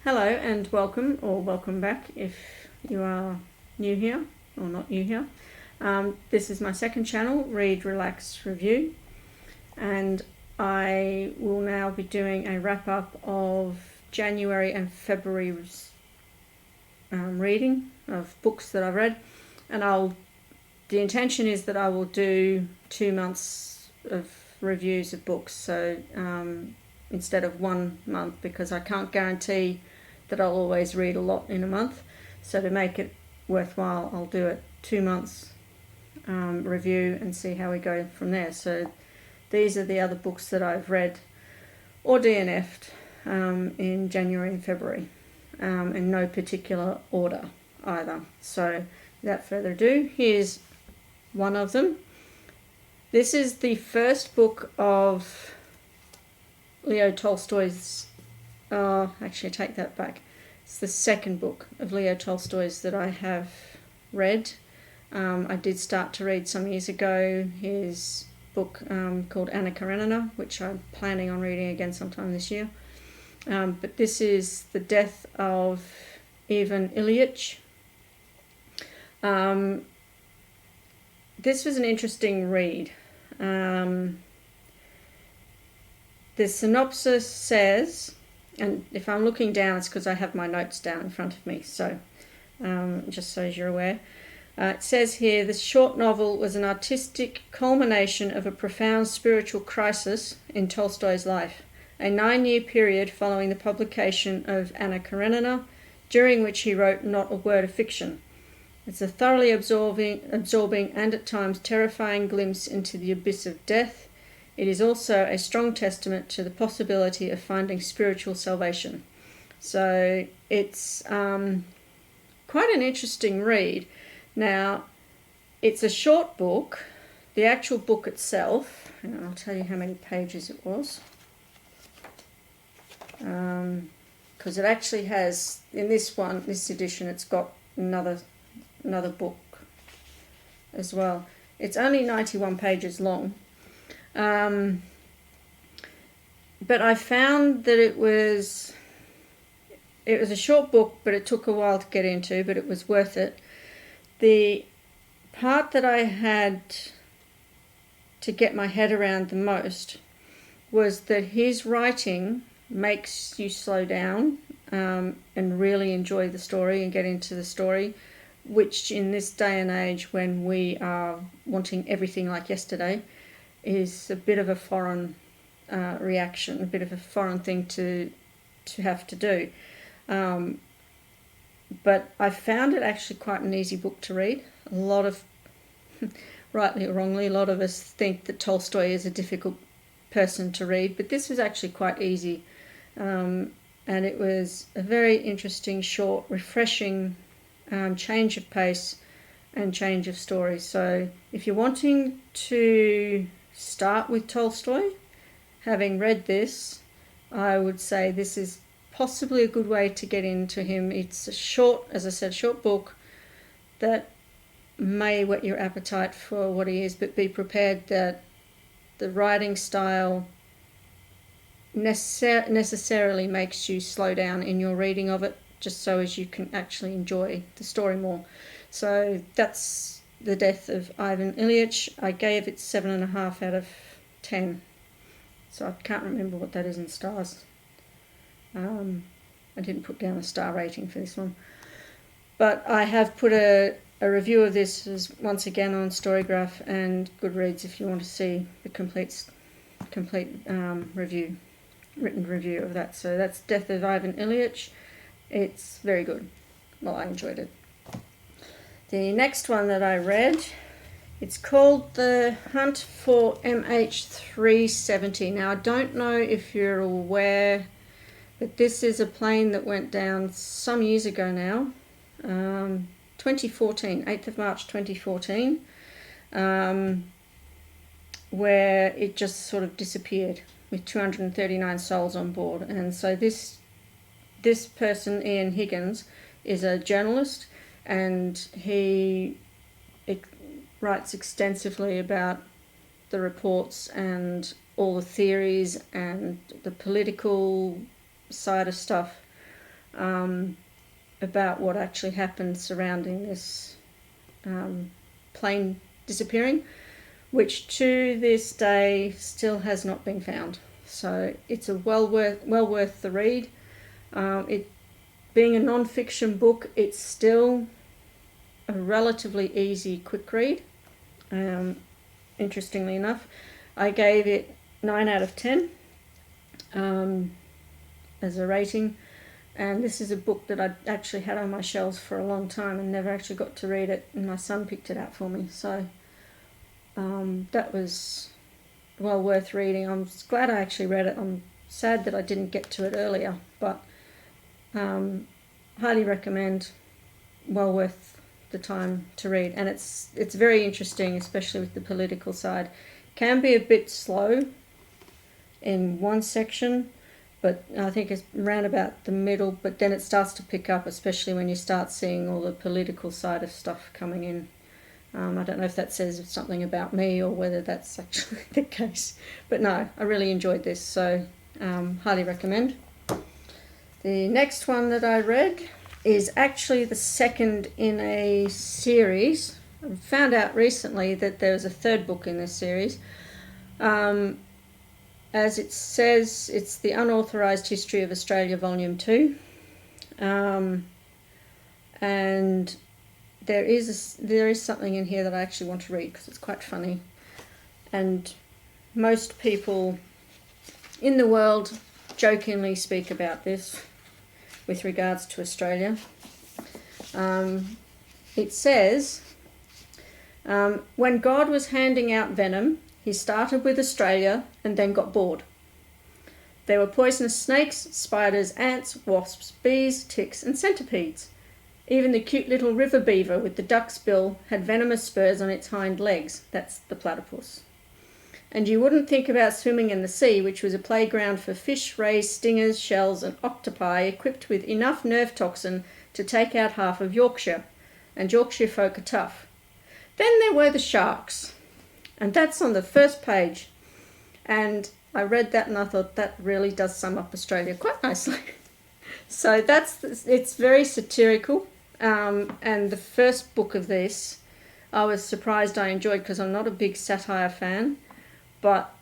Hello and welcome, or welcome back if you are new here or not new here. This is my second channel, Read, Relax, Review, and I will now be doing a wrap up of January and February's reading of books that I've read, and the intention is that I will do 2 months of reviews of books, so instead of 1 month, because I can't guarantee that I'll always read a lot in a month. So to make it worthwhile, I'll do it 2 months review and see how we go from there. So these are the other books that I've read or DNF'd in January and February, in no particular order either. So without further ado, here's one of them. This is the first book of Leo Tolstoy's, actually I take that back. It's the second book of Leo Tolstoy's that I have read. I did start to read some years ago his book called Anna Karenina, which I'm planning on reading again sometime this year. But this is The Death of Ivan Ilyich. This was an interesting read. The synopsis says, and if I'm looking down, it's because I have my notes down in front of me, so just so as you're aware. It says here, this short novel was an artistic culmination of a profound spiritual crisis in Tolstoy's life, a 9-year period following the publication of Anna Karenina, during which he wrote not a word of fiction. It's a thoroughly absorbing and at times terrifying glimpse into the abyss of death. It is also a strong testament to the possibility of finding spiritual salvation. So it's quite an interesting read. Now, it's a short book. The actual book itself, and I'll tell you how many pages it was, because it actually has, in this edition, it's got another book as well. It's only 91 pages long. But I found that it was a short book, but it took a while to get into, but it was worth it. The part that I had to get my head around the most was that his writing makes you slow down and really enjoy the story and get into the story, which in this day and age when we are wanting everything like yesterday is a bit of a foreign reaction, a bit of a foreign thing to have to do. But I found it actually quite an easy book to read. A lot of, rightly or wrongly, a lot of us think that Tolstoy is a difficult person to read, but this was actually quite easy. And it was a very interesting, short, refreshing change of pace and change of story. So if you're wanting to start with Tolstoy, having read this, I would say this is possibly a good way to get into him. It's a short, as I said, short book that may whet your appetite for what he is, but be prepared that the writing style necessarily makes you slow down in your reading of it, just so as you can actually enjoy the story more. So that's The Death of Ivan Ilyich. I gave it 7.5 out of 10. So I can't remember what that is in stars. I didn't put down a star rating for this one. But I have put a review of this once again on Storygraph and Goodreads if you want to see the complete review, written review of that. So that's Death of Ivan Ilyich. It's very good. Well, I enjoyed it. The next one that I read, it's called The Hunt for MH370. Now, I don't know if you're aware, but this is a plane that went down some years ago now, 2014, 8th of March 2014, where it just sort of disappeared with 239 souls on board. And so this person, Ian Higgins, is a journalist, and he writes extensively about the reports and all the theories and the political side of stuff about what actually happened surrounding this plane disappearing, which to this day still has not been found. So it's a well worth the read. It being a non-fiction book, it's still a relatively easy, quick read. Interestingly enough, I gave it 9 out of 10 as a rating, and this is a book that I'd actually had on my shelves for a long time and never actually got to read it, and my son picked it out for me, so that was well worth reading. I'm glad I actually read it. I'm sad that I didn't get to it earlier, but highly recommend, well worth the time to read. And it's very interesting, especially with the political side. Can be a bit slow in one section, but I think it's around about the middle, but then it starts to pick up, especially when you start seeing all the political side of stuff coming in. I don't know if that says something about me or whether that's actually the case, but no, I really enjoyed this, so highly recommend. The next one that I read is actually the second in a series. I found out recently that there was a third book in this series. As it says, it's the Unauthorised History of Australia, Volume 2. And there is something in here that I actually want to read because it's quite funny. And most people in the world jokingly speak about this with regards to Australia. It says, when God was handing out venom, he started with Australia and then got bored. There were poisonous snakes, spiders, ants, wasps, bees, ticks and centipedes. Even the cute little river beaver with the duck's bill had venomous spurs on its hind legs. That's the platypus. And you wouldn't think about swimming in the sea, which was a playground for fish, rays, stingers, shells and octopi equipped with enough nerve toxin to take out half of Yorkshire. And Yorkshire folk are tough. Then there were the sharks. And that's on the first page. And I read that and I thought that really does sum up Australia quite nicely. So it's very satirical. And the first book of this, I was surprised I enjoyed because I'm not a big satire fan. But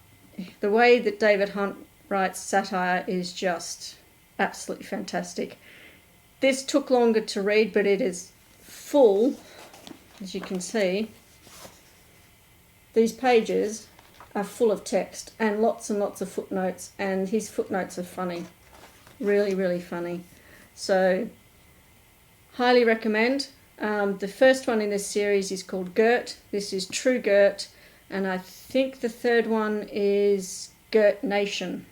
the way that David Hunt writes satire is just absolutely fantastic. This took longer to read, but it is full, as you can see. These pages are full of text and lots of footnotes, and his footnotes are funny. Really, really funny. So, highly recommend. The first one in this series is called Gert. This is True Gert. And I think the third one is Gert Nation,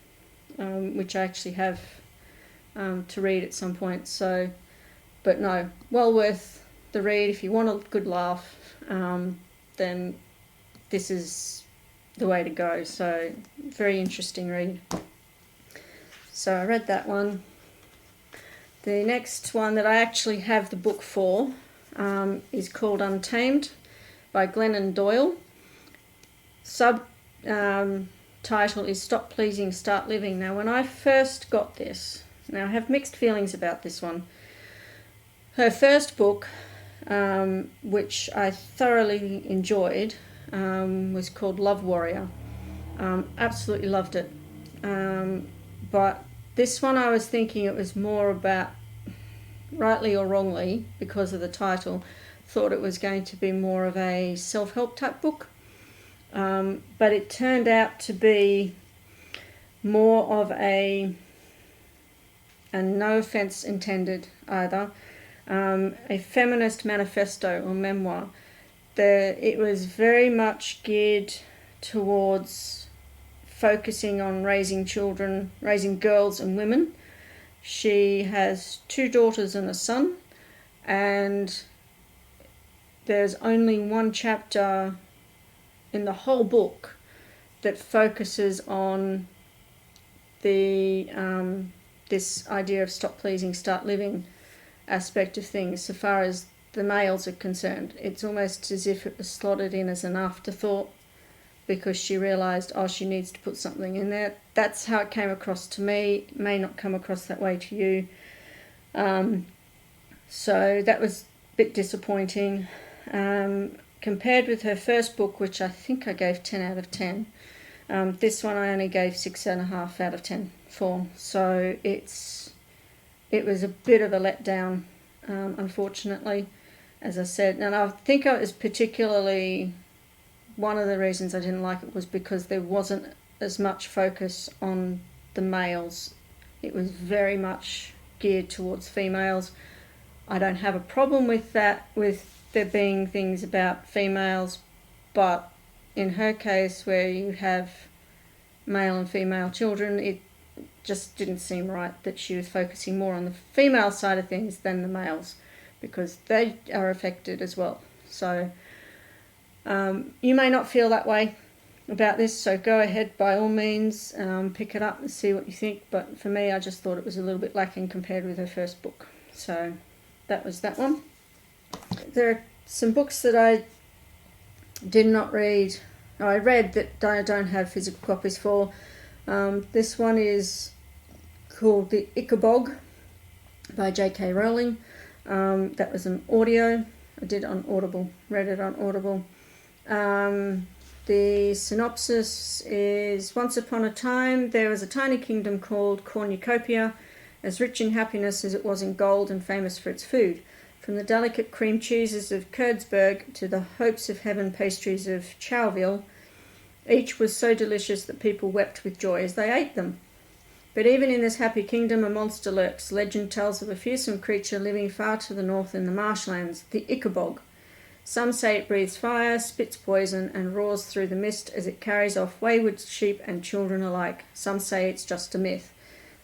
which I actually have to read at some point. So, but no, well worth the read. If you want a good laugh, then this is the way to go. So, very interesting read. So I read that one. The next one that I actually have the book for is called Untamed by Glennon Doyle. Title is Stop Pleasing, Start Living. Now, when I first got this, now I have mixed feelings about this one. Her first book, which I thoroughly enjoyed, was called Love Warrior. Absolutely loved it. But this one I was thinking it was more about, rightly or wrongly, because of the title, thought it was going to be more of a self-help type book. But it turned out to be more of and no offence intended either, a feminist manifesto or memoir. It was very much geared towards focusing on raising children, raising girls and women. She has 2 daughters and a son, and there's only one chapter in the whole book that focuses on the this idea of stop pleasing, start living aspect of things. So far as the males are concerned, it's almost as if it was slotted in as an afterthought because she realised, she needs to put something in there. That's how it came across to me. It may not come across that way to you. So that was a bit disappointing. Compared with her first book, which I think I gave 10 out of 10, this one I only gave 6.5 out of 10 for. So it was a bit of a letdown, unfortunately, as I said. And I think it was particularly one of the reasons I didn't like it was because there wasn't as much focus on the males. It was very much geared towards females. I don't have a problem with that, with there being things about females, but in her case where you have male and female children, it just didn't seem right that she was focusing more on the female side of things than the males, because they are affected as well. So you may not feel that way about this, so go ahead by all means, pick it up and see what you think, but for me I just thought it was a little bit lacking compared with her first book. So that was that one. There are some books that I did not read, or I read that I don't have physical copies for. This one is called The Ichabog by J.K. Rowling. That was an audio. I did it on Audible, read it on Audible. The synopsis is: once upon a time there was a tiny kingdom called Cornucopia, as rich in happiness as it was in gold and famous for its food. From the delicate cream cheeses of Kurtzberg to the hopes of heaven pastries of Chowville, each was so delicious that people wept with joy as they ate them. But even in this happy kingdom a monster lurks. Legend tells of a fearsome creature living far to the north in the marshlands, the Ichabog. Some say it breathes fire, spits poison, and roars through the mist as it carries off wayward sheep and children alike. Some say it's just a myth.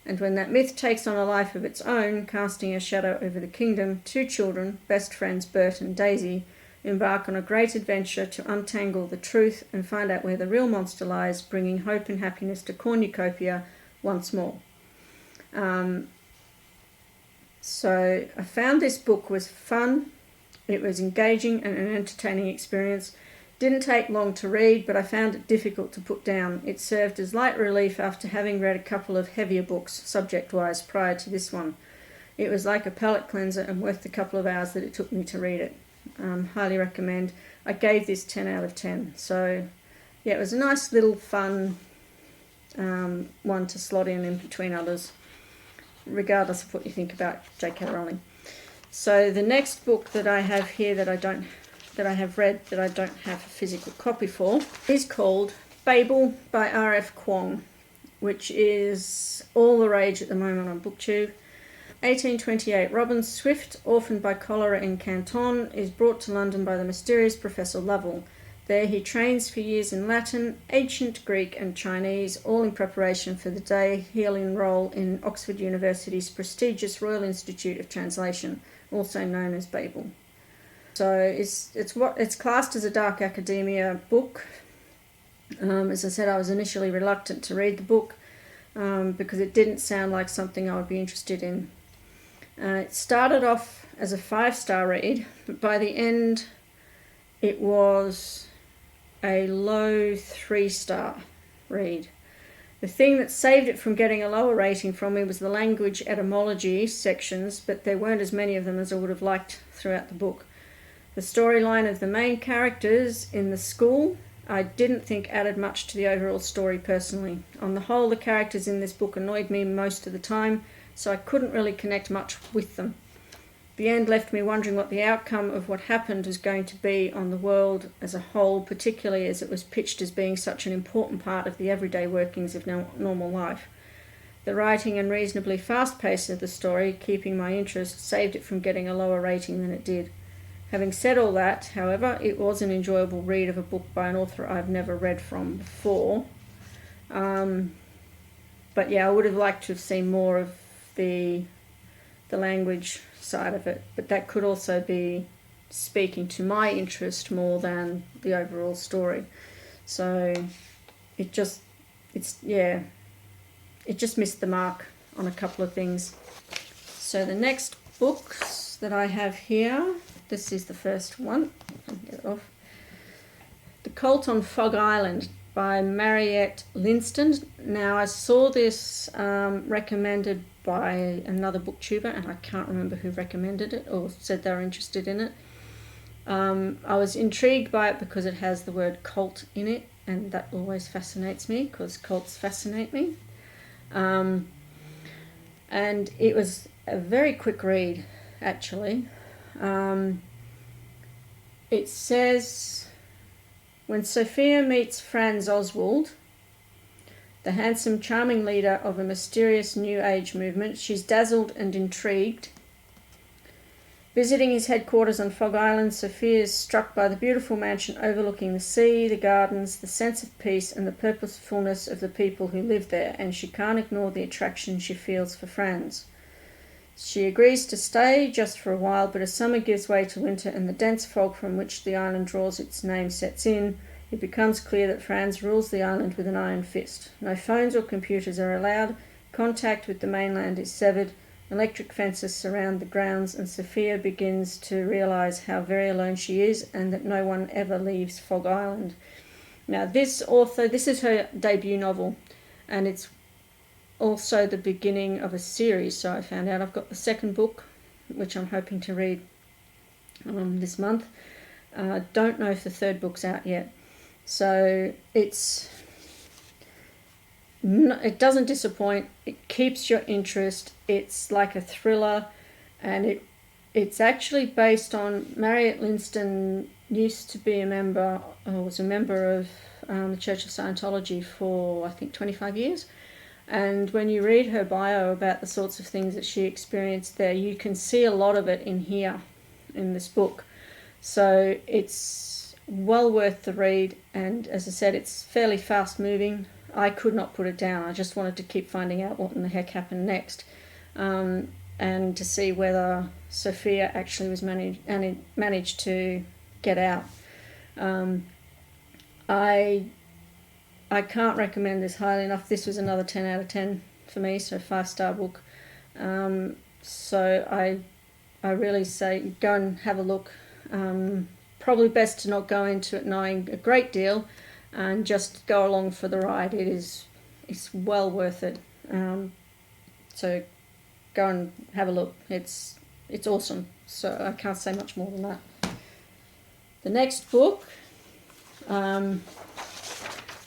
And when that myth takes on a life of its own, casting a shadow over the kingdom, two children, best friends Bert and Daisy, embark on a great adventure to untangle the truth and find out where the real monster lies, bringing hope and happiness to Cornucopia once more. So I found this book was fun. It was engaging and an entertaining experience. Didn't take long to read, but I found it difficult to put down. It served as light relief after having read a couple of heavier books, subject-wise, prior to this one. It was like a palate cleanser and worth the couple of hours that it took me to read it. Highly recommend. I gave this 10 out of 10. So, yeah, it was a nice little fun one to slot in between others, regardless of what you think about J.K. Rowling. So the next book that I have here that I have read that I don't have a physical copy for is called Babel by R.F. Kuang, which is all the rage at the moment on BookTube. 1828, Robin Swift, orphaned by cholera in Canton, is brought to London by the mysterious Professor Lovell. There he trains for years in Latin, ancient Greek and Chinese, all in preparation for the day he'll enroll in Oxford University's prestigious Royal Institute of Translation, also known as Babel. So it's classed as a dark academia book. As I said, I was initially reluctant to read the book because it didn't sound like something I would be interested in. It started off as a 5-star read, but by the end it was a low 3-star read. The thing that saved it from getting a lower rating from me was the language etymology sections, but there weren't as many of them as I would have liked throughout the book. The storyline of the main characters in the school I didn't think added much to the overall story personally. On the whole, the characters in this book annoyed me most of the time, so I couldn't really connect much with them. The end left me wondering what the outcome of what happened was going to be on the world as a whole, particularly as it was pitched as being such an important part of the everyday workings of normal life. The writing and reasonably fast pace of the story, keeping my interest, saved it from getting a lower rating than it did. Having said all that, however, it was an enjoyable read of a book by an author I've never read from before. But yeah, I would have liked to have seen more of the language side of it, but that could also be speaking to my interest more than the overall story. So it just missed the mark on a couple of things. So the next books that I have here, this is the first one. I'll get it off. The Cult on Fog Island by Mariette Linston. Now I saw this recommended by another booktuber, and I can't remember who recommended it or said they were interested in it. I was intrigued by it because it has the word cult in it, and that always fascinates me because cults fascinate me. And it was a very quick read, actually. It says, when Sophia meets Franz Oswald, the handsome, charming leader of a mysterious New Age movement, she's dazzled and intrigued. Visiting his headquarters on Fog Island, Sophia is struck by the beautiful mansion overlooking the sea, the gardens, the sense of peace, and the purposefulness of the people who live there, and she can't ignore the attraction she feels for Franz. She agrees to stay just for a while, but as summer gives way to winter and the dense fog from which the island draws its name sets in, it becomes clear that Franz rules the island with an iron fist. No phones or computers are allowed, contact with the mainland is severed, electric fences surround the grounds, and Sophia begins to realise how very alone she is and that no one ever leaves Fog Island. Now this is her debut novel, and it's also the beginning of a series, so I found out. I've got the second book, which I'm hoping to read this month. Don't know if the third book's out yet. So it doesn't disappoint. It keeps your interest. It's like a thriller, and it's actually based on Marriott Linston used to be a member, or was a member of the Church of Scientology for I think 25 years. And when you read her bio about the sorts of things that she experienced there, you can see a lot of it in here, in this book. So it's well worth the read, and as I said, it's fairly fast moving. I could not put it down. I just wanted to keep finding out what in the heck happened next, and to see whether Sophia actually was managed to get out. I can't recommend this highly enough. This was another 10 out of 10 for me, so 5-star book. So I really say go and have a look. Probably best to not go into it knowing a great deal, and just go along for the ride. It's well worth it. So go and have a look. It's awesome. So I can't say much more than that. The next book, I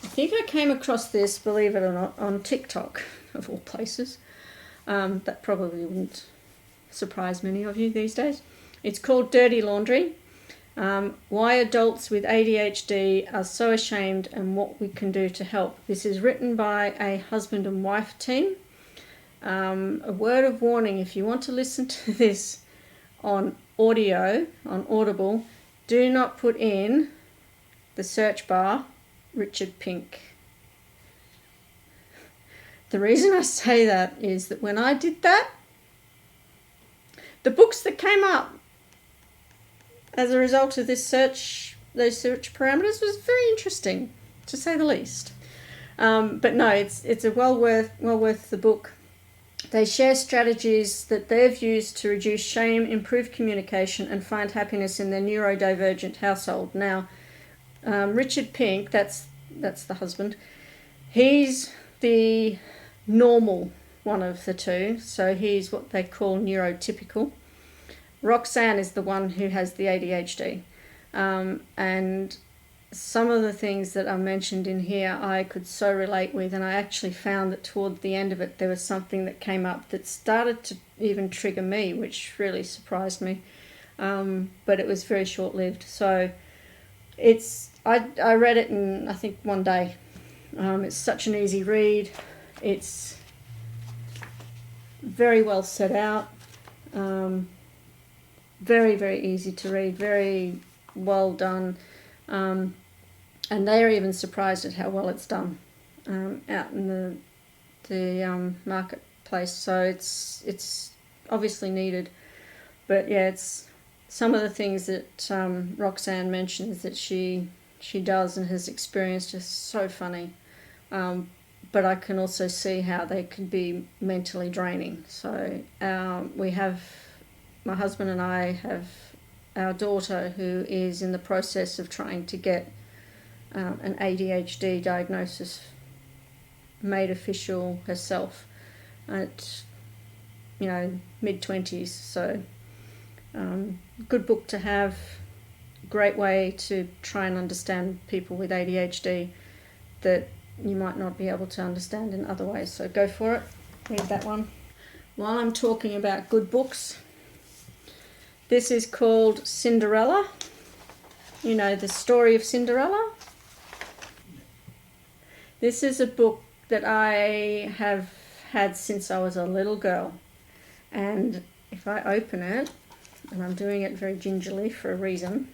think I came across this, believe it or not, on TikTok, of all places. That probably wouldn't surprise many of you these days. It's called Dirty Laundry. Why adults with ADHD are so ashamed and what we can do to help. This is written by a husband and wife team. A word of warning, if you want to listen to this on audio, on Audible, do not put in the search bar Richard Pink. The reason I say that is that when I did that, the books that came up as a result of those search parameters was very interesting, to say the least. But no, it's a well worth the book. They share strategies that they've used to reduce shame, improve communication, and find happiness in their neurodivergent household. Now, Richard Pink, that's the husband. He's the normal one of the two, so he's what they call neurotypical. Roxanne is the one who has the ADHD, and some of the things that are mentioned in here I could so relate with, and I actually found that toward the end of it there was something that came up that started to even trigger me, which really surprised me, but it was very short-lived. So I read it in I think one day. It's such an easy read. It's very well set out. Very, very easy to read, very well done, and they are even surprised at how well it's done out in the marketplace. So it's obviously needed, but yeah, it's some of the things that Roxanne mentions that she does and has experienced are so funny, but I can also see how they can be mentally draining. So my husband and I have our daughter who is in the process of trying to get an ADHD diagnosis made official herself. mid-20s. So good book to have, great way to try and understand people with ADHD that you might not be able to understand in other ways. So go for it, read that one. While I'm talking about good books, this is called Cinderella. The story of Cinderella. This is a book that I have had since I was a little girl. And if I open it, and I'm doing it very gingerly for a reason,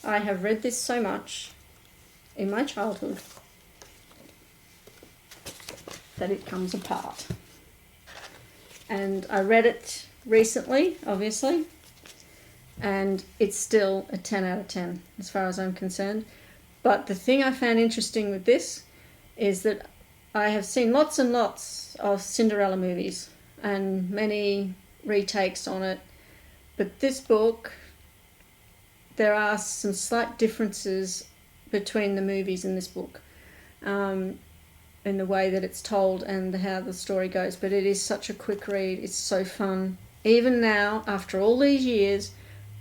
I have read this so much in my childhood that it comes apart. And I read it recently, obviously, and it's still a 10 out of 10 as far as I'm concerned. But the thing I found interesting with this is that I have seen lots and lots of Cinderella movies and many retakes on it. But this book, there are some slight differences between the movies in this book, in the way that it's told and how the story goes. But it is such a quick read. It's so fun. Even now, after all these years,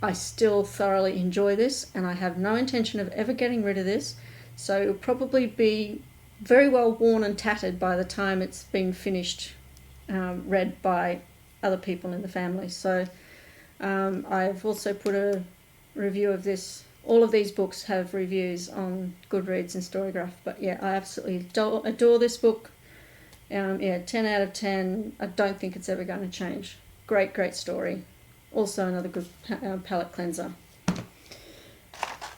I still thoroughly enjoy this, and I have no intention of ever getting rid of this. So it'll probably be very well worn and tattered by the time it's been finished, read by other people in the family. So I've also put a review of this. All of these books have reviews on Goodreads and Storygraph. But yeah, I absolutely adore this book. 10 out of 10. I don't think it's ever going to change. Great story. Also another good palate cleanser.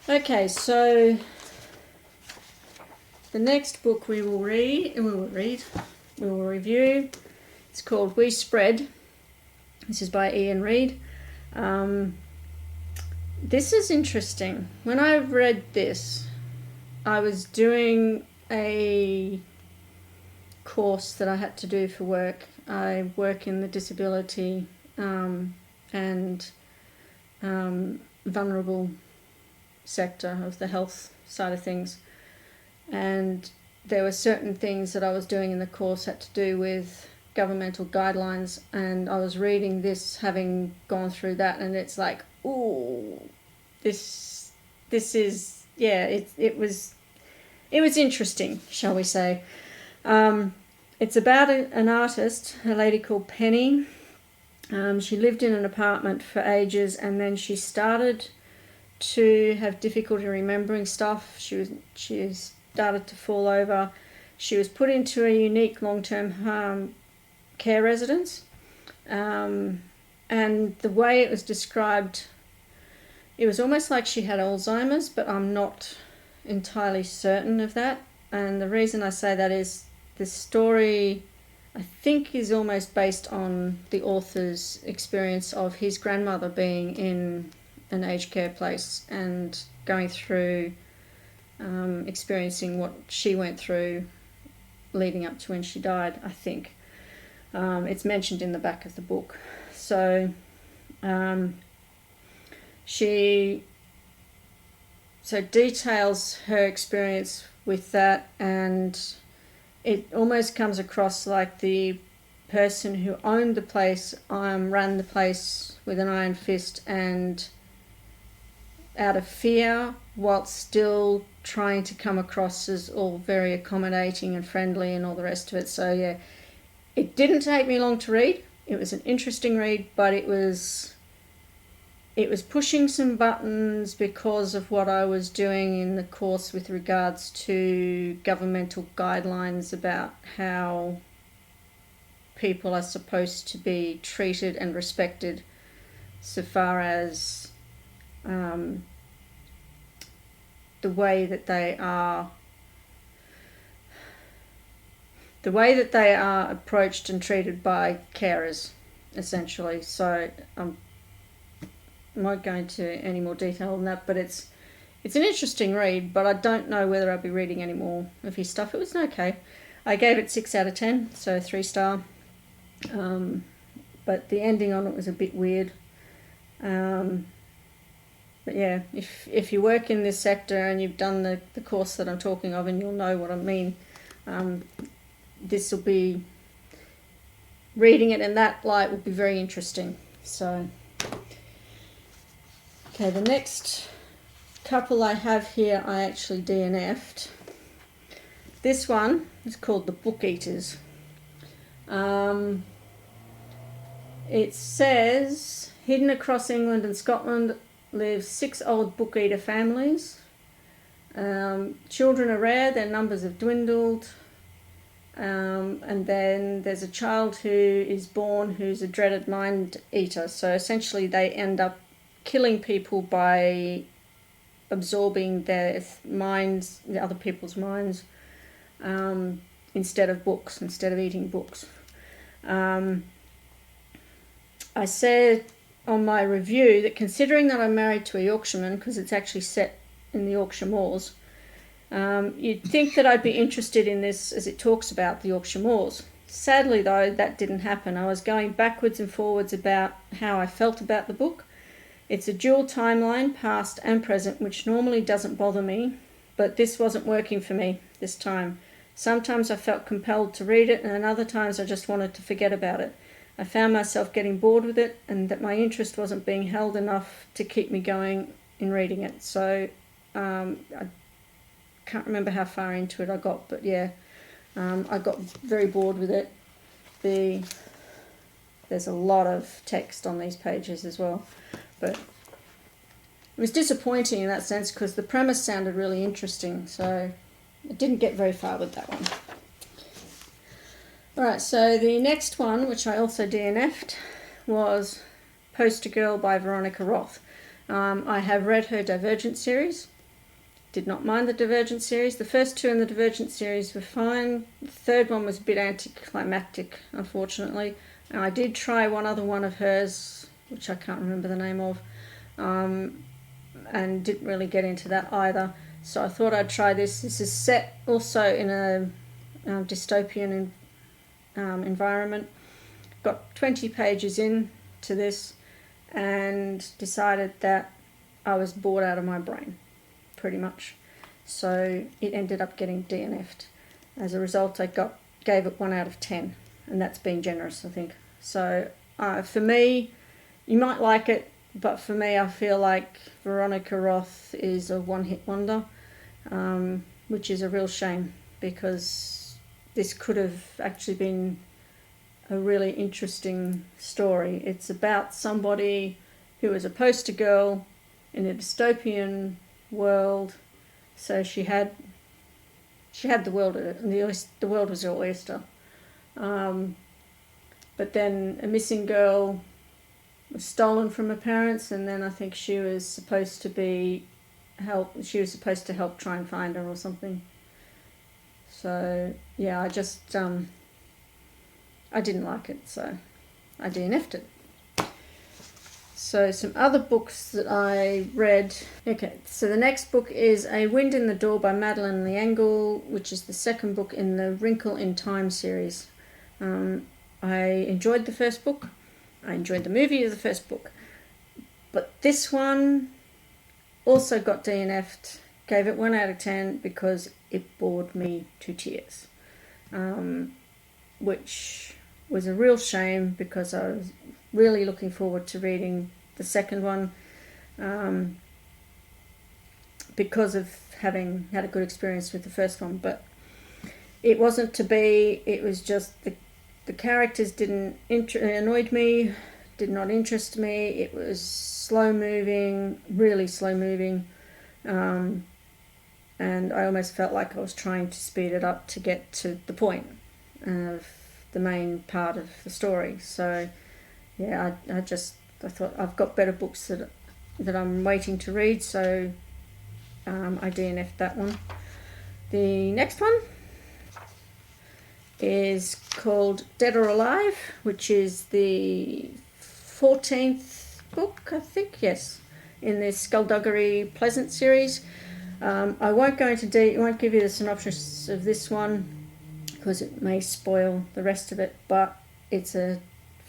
Okay, so the next book we will review, it's called We Spread. This is by Ian Reid. This is interesting. When I read this, I was doing a course that I had to do for work. I work in the disability and vulnerable sector of the health side of things, and there were certain things that I was doing in the course had to do with governmental guidelines, and I was reading this having gone through that, and it's like, ooh, this is, yeah, it was interesting, shall we say. It's about an artist, a lady called Penny. She lived in an apartment for ages, and then she started to have difficulty remembering stuff. She started to fall over. She was put into a unique long-term care residence, and the way it was described, it was almost like she had Alzheimer's, but I'm not entirely certain of that. And the reason I say that is the story, I think, is almost based on the author's experience of his grandmother being in an aged care place and going through, experiencing what she went through leading up to when she died, I think. It's mentioned in the back of the book. So she details her experience with that, and it almost comes across like the person who owned the place ran the place with an iron fist and out of fear, while still trying to come across as all very accommodating and friendly and all the rest of it. So yeah, it didn't take me long to read. It was an interesting read, but it was pushing some buttons because of what I was doing in the course with regards to governmental guidelines about how people are supposed to be treated and respected, so far as the way that they are approached and treated by carers, essentially. So I'm not going to any more detail than that, but it's an interesting read, but I don't know whether I'll be reading any more of his stuff. It was okay. I gave it 6 out of 10, so 3-star. But the ending on it was a bit weird. But yeah, if you work in this sector and you've done the course that I'm talking of, and you'll know what I mean, this will be reading it in that light would be very interesting. So, okay, the next couple I have here I actually DNF'd. This one is called The Book Eaters. It says, hidden across England and Scotland live 6 old book eater families. Children are rare, their numbers have dwindled. And then there's a child who is born who's a dreaded mind eater. So essentially they end up killing people by absorbing their minds, the other people's minds, instead of books, instead of eating books. I said on my review that considering that I'm married to a Yorkshireman, because it's actually set in the Yorkshire Moors, you'd think that I'd be interested in this as it talks about the Yorkshire Moors. Sadly, though, that didn't happen. I was going backwards and forwards about how I felt about the book. It's a dual timeline, past and present, which normally doesn't bother me, but this wasn't working for me this time. Sometimes I felt compelled to read it, and other times I just wanted to forget about it. I found myself getting bored with it, and that my interest wasn't being held enough to keep me going in reading it. So I can't remember how far into it I got, but yeah, I got very bored with it. There's a lot of text on these pages as well, but it was disappointing in that sense because the premise sounded really interesting, so I didn't get very far with that one. Alright, so the next one, which I also DNF'd, was Poster Girl by Veronica Roth. I have read her Divergent series. Did not mind the Divergent series. The first 2 in the Divergent series were fine. The third one was a bit anticlimactic, unfortunately. And I did try one other one of hers, which I can't remember the name of, and didn't really get into that either. So I thought I'd try this. This is set also in a dystopian environment. Got 20 pages in to this and decided that I was bored out of my brain, pretty much. So it ended up getting DNF'd. As a result, I gave it 1 out of 10, and that's being generous, I think. So for me, you might like it, but for me, I feel like Veronica Roth is a one-hit wonder, which is a real shame, because this could have actually been a really interesting story. It's about somebody who is a poster girl in a dystopian world. So she had the world, and the world was her oyster. But then a missing girl was stolen from her parents, and then I think she was supposed to help try and find her or something. So yeah, I didn't like it, so I DNF'd it. So some other books that I read. Okay, so the next book is A Wind in the Door by Madeleine L'Engle, which is the second book in the Wrinkle in Time series. I enjoyed the first book. I enjoyed the movie of the first book. But this one also got DNF'd. Gave it 1 out of 10 because it bored me to tears. Which was a real shame because I was really looking forward to reading the second one, because of having had a good experience with the first one. But it wasn't to be. It was just the characters annoyed me, did not interest me. It was slow moving, really slow moving, and I almost felt like I was trying to speed it up to get to the point of the main part of the story. So yeah, I thought I've got better books that I'm waiting to read, so I DNF'd that one. The next one is called Dead or Alive, which is the 14th book, I think, yes, in the Skullduggery Pleasant series. I won't give you the synopsis of this one because it may spoil the rest of it, but it's a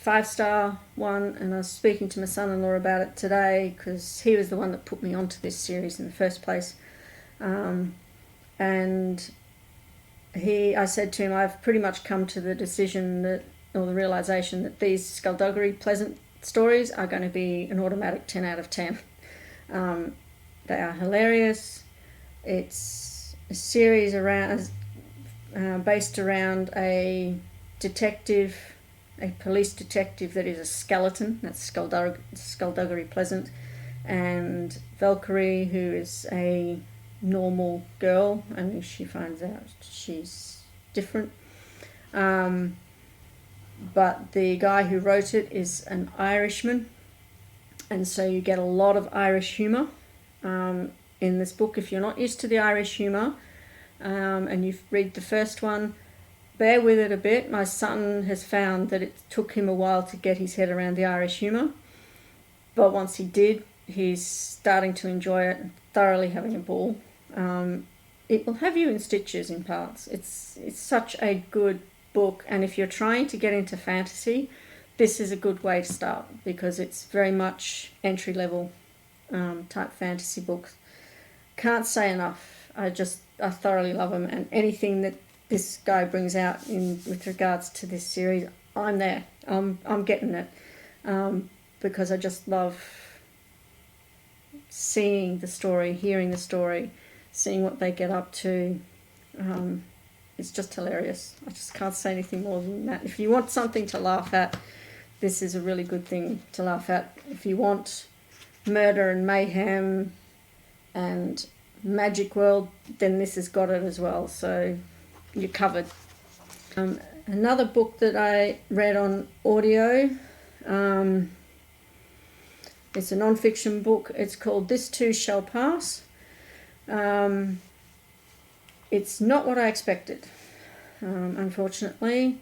5-star one, and I was speaking to my son-in-law about it today because he was the one that put me onto this series in the first place. And I said to him, I've pretty much come to the decision that or the realization that these skullduggery pleasant stories are going to be an automatic 10 out of 10. They are hilarious. It's a series around based around a detective, a police detective that is a skeleton. That's skullduggery pleasant, and Valkyrie, who is a normal girl, only she finds out she's different. But the guy who wrote it is an Irishman, and so you get a lot of Irish humour in this book. If you're not used to the Irish humour and you read the first one, bear with it a bit. My son has found that it took him a while to get his head around the Irish humour, but once he did, he's starting to enjoy it, thoroughly having a ball. It will have you in stitches in parts. It's such a good book, and if you're trying to get into fantasy, this is a good way to start, because it's very much entry-level type fantasy books. Can't say enough. I thoroughly love them, and anything that this guy brings out with regards to this series, I'm there. I'm getting it, because I just love seeing the story, hearing the story, seeing what they get up to. It's just hilarious. I just can't say anything more than that. If you want something to laugh at, this is a really good thing to laugh at. If you want murder and mayhem and magic world, then this has got it as well. So you're covered. Another book that I read on audio, it's a non-fiction book. It's called This Too Shall Pass. It's not what I expected, unfortunately.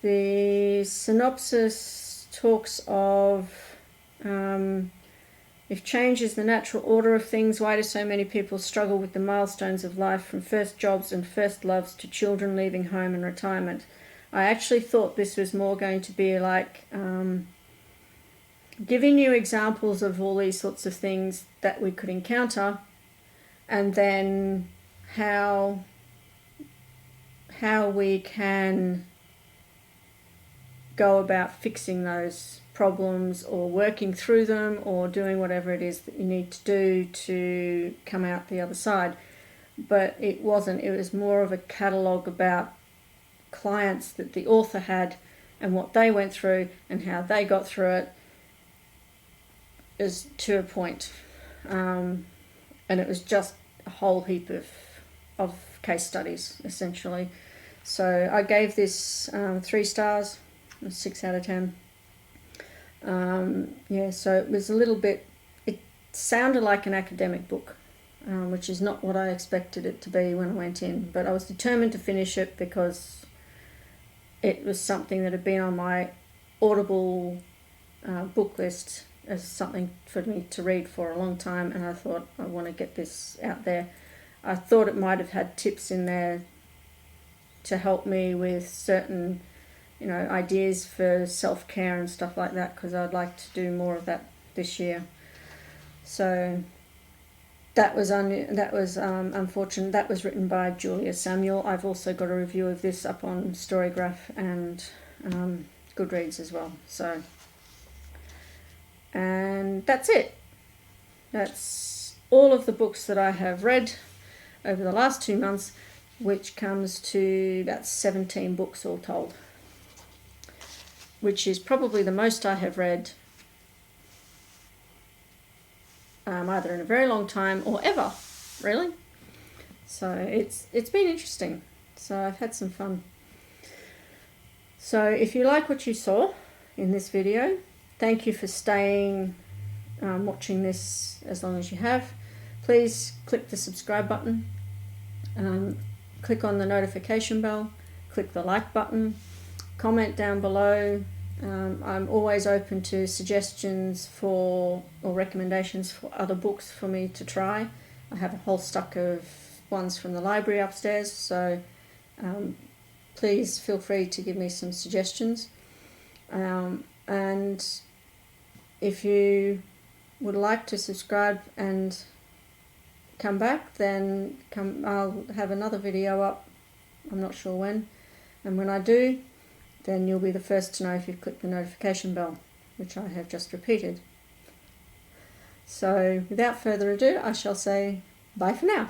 The synopsis talks of if change is the natural order of things, why do so many people struggle with the milestones of life, from first jobs and first loves to children leaving home and retirement? I actually thought this was more going to be like giving you examples of all these sorts of things that we could encounter, and then how we can go about fixing those problems, or working through them, or doing whatever it is that you need to do to come out the other side. But it wasn't. It was more of a catalogue about clients that the author had and what they went through and how they got through it, is to a point. And it was just a whole heap of case studies, essentially. So I gave this 3 stars, 6 out of 10. So it was a little bit, it sounded like an academic book, which is not what I expected it to be when I went in. But I was determined to finish it because it was something that had been on my Audible book list as something for me to read for a long time, and I thought, I want to get this out there. I thought it might have had tips in there to help me with certain, ideas for self-care and stuff like that, because I'd like to do more of that this year. So that was unfortunate. That was written by Julia Samuel. I've also got a review of this up on Storygraph and Goodreads as well. So, and that's it. That's all of the books that I have read over the last 2 months, which comes to about 17 books all told, which is probably the most I have read either in a very long time or ever, really. So it's been interesting. So I've had some fun. So if you like what you saw in this video, thank you for staying watching this as long as you have. Please click the subscribe button, click on the notification bell, click the like button, comment down below. I'm always open to suggestions or recommendations for other books for me to try. I have a whole stack of ones from the library upstairs, so please feel free to give me some suggestions. And if you would like to subscribe and come back, then I'll have another video up. I'm not sure when, and when I do, then you'll be the first to know if you've clicked the notification bell, which I have just repeated. So without further ado, I shall say bye for now.